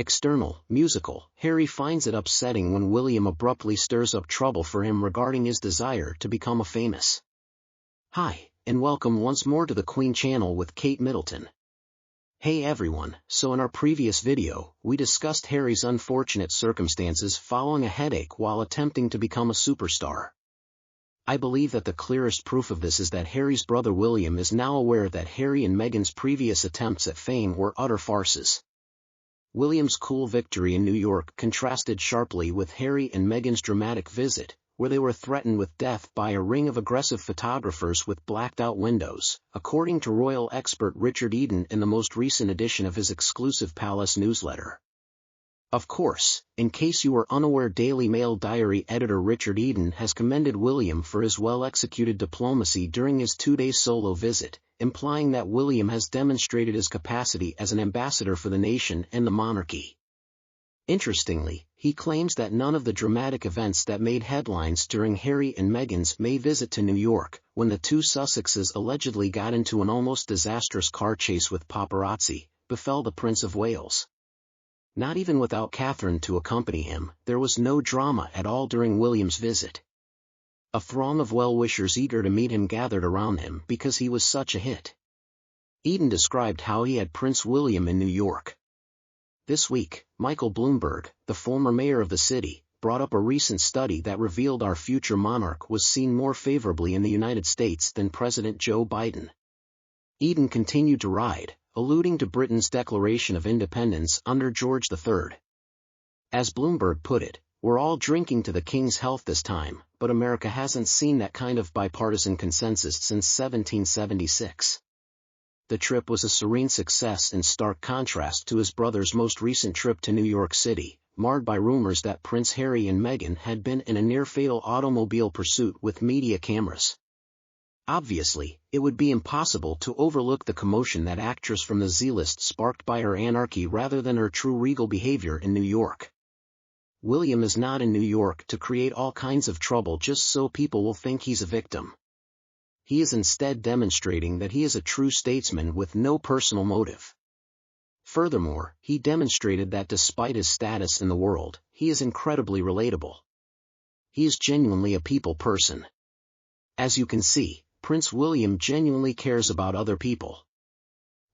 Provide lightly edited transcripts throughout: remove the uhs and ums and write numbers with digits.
External, musical. Harry finds it upsetting when William abruptly stirs up trouble for him regarding his desire to become a famous. Hi, and welcome once more to the Queen Channel with Kate Middleton. Hey everyone, so in our previous video, we discussed Harry's unfortunate circumstances following a headache while attempting to become a superstar. I believe that the clearest proof of this is that Harry's brother William is now aware that Harry and Meghan's previous attempts at fame were utter farces. William's cool victory in New York contrasted sharply with Harry and Meghan's dramatic visit, where they were threatened with death by a ring of aggressive photographers with blacked-out windows, according to royal expert Richard Eden in the most recent edition of his exclusive Palace newsletter. Of course, in case you were unaware, Daily Mail diary editor Richard Eden has commended William for his well-executed diplomacy during his two-day solo visit, implying that William has demonstrated his capacity as an ambassador for the nation and the monarchy. Interestingly, he claims that none of the dramatic events that made headlines during Harry and Meghan's May visit to New York, when the two Sussexes allegedly got into an almost disastrous car chase with paparazzi, befell the Prince of Wales. Not even without Catherine to accompany him, there was no drama at all during William's visit. A throng of well-wishers eager to meet him gathered around him because he was such a hit. Eden described how he had Prince William in New York. This week, Michael Bloomberg, the former mayor of the city, brought up a recent study that revealed our future monarch was seen more favorably in the United States than President Joe Biden. Eden continued to ride, alluding to Britain's declaration of independence under George III. As Bloomberg put it, "We're all drinking to the King's health this time, but America hasn't seen that kind of bipartisan consensus since 1776. The trip was a serene success in stark contrast to his brother's most recent trip to New York City, marred by rumors that Prince Harry and Meghan had been in a near-fatal automobile pursuit with media cameras. Obviously, it would be impossible to overlook the commotion that actress from the Z-list sparked by her anarchy rather than her true regal behavior in New York. William is not in New York to create all kinds of trouble just so people will think he's a victim. He is instead demonstrating that he is a true statesman with no personal motive. Furthermore, he demonstrated that despite his status in the world, he is incredibly relatable. He is genuinely a people person. As you can see, Prince William genuinely cares about other people.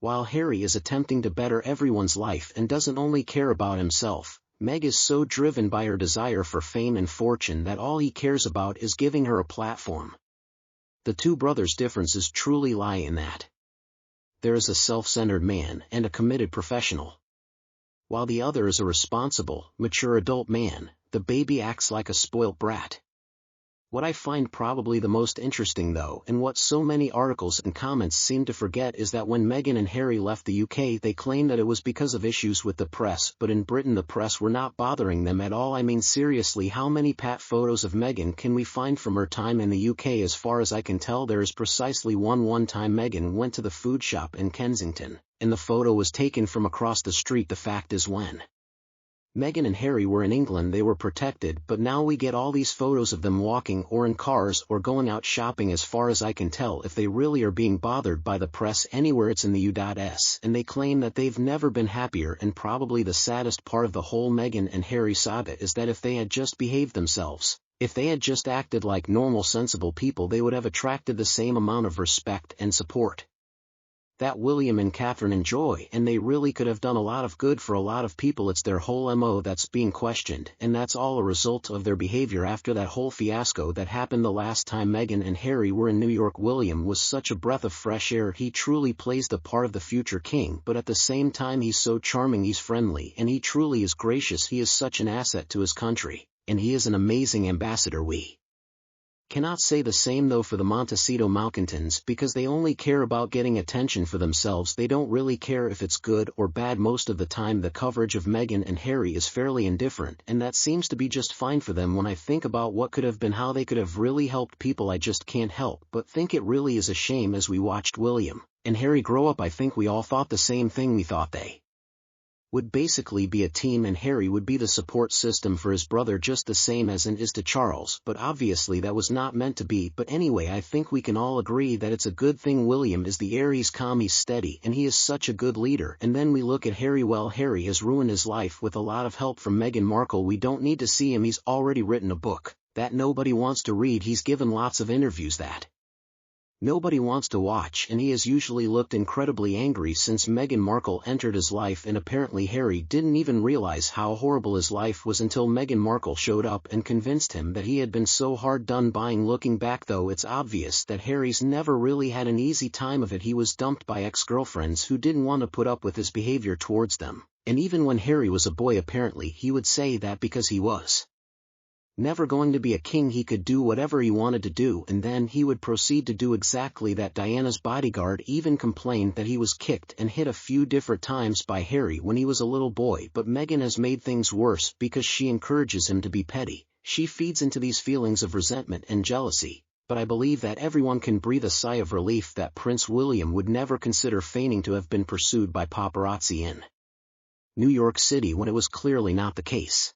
While Harry is attempting to better everyone's life and doesn't only care about himself, Meg is so driven by her desire for fame and fortune that all he cares about is giving her a platform. The two brothers' differences truly lie in that. There is a self-centered man and a committed professional. While the other is a responsible, mature adult man, the baby acts like a spoilt brat. What I find probably the most interesting though, and what so many articles and comments seem to forget, is that when Meghan and Harry left the UK they claimed that it was because of issues with the press, but in Britain the press were not bothering them at all. I mean, seriously, how many pat photos of Meghan can we find from her time in the UK? As far as I can tell, there is precisely one time Meghan went to the food shop in Kensington, and the photo was taken from across the street. The fact is, when Meghan and Harry were in England they were protected, but now we get all these photos of them walking or in cars or going out shopping. As far as I can tell, if they really are being bothered by the press anywhere, it's in the U.S., and they claim that they've never been happier. And probably the saddest part of the whole Meghan and Harry saga is that if they had just behaved themselves, if they had just acted like normal sensible people, they would have attracted the same amount of respect and support that William and Catherine enjoy, and they really could have done a lot of good for a lot of people. It's their whole MO that's being questioned, and that's all a result of their behavior after that whole fiasco that happened the last time Meghan and Harry were in New York. William was such a breath of fresh air. He truly plays the part of the future king, but at the same time he's so charming, he's friendly, and he truly is gracious. He is such an asset to his country, and he is an amazing ambassador. We cannot say the same though for the Montecito malcontents, because they only care about getting attention for themselves. They don't really care if it's good or bad. Most of the time the coverage of Meghan and Harry is fairly indifferent, and that seems to be just fine for them. When I think about what could have been, how they could have really helped people, I just can't help but think it really is a shame. As we watched William and Harry grow up, I think we all thought the same thing. We thought they would basically be a team and Harry would be the support system for his brother just the same as it is to Charles, but obviously that was not meant to be. But anyway, I think we can all agree that it's a good thing William is the heir. He's calm, he's steady, and he is such a good leader. And then we look at Harry. Well, Harry has ruined his life with a lot of help from Meghan Markle. We don't need to see him. He's already written a book that nobody wants to read. He's given lots of interviews that nobody wants to watch, and he has usually looked incredibly angry since Meghan Markle entered his life, and apparently Harry didn't even realize how horrible his life was until Meghan Markle showed up and convinced him that he had been so hard done by. Looking back though, it's obvious that Harry's never really had an easy time of it. He was dumped by ex-girlfriends who didn't want to put up with his behavior towards them, and even when Harry was a boy apparently he would say that because he was never going to be a king he could do whatever he wanted to do, and then he would proceed to do exactly that. Diana's bodyguard even complained that he was kicked and hit a few different times by Harry when he was a little boy, but Meghan has made things worse because she encourages him to be petty. She feeds into these feelings of resentment and jealousy, but I believe that everyone can breathe a sigh of relief that Prince William would never consider feigning to have been pursued by paparazzi in New York City when it was clearly not the case.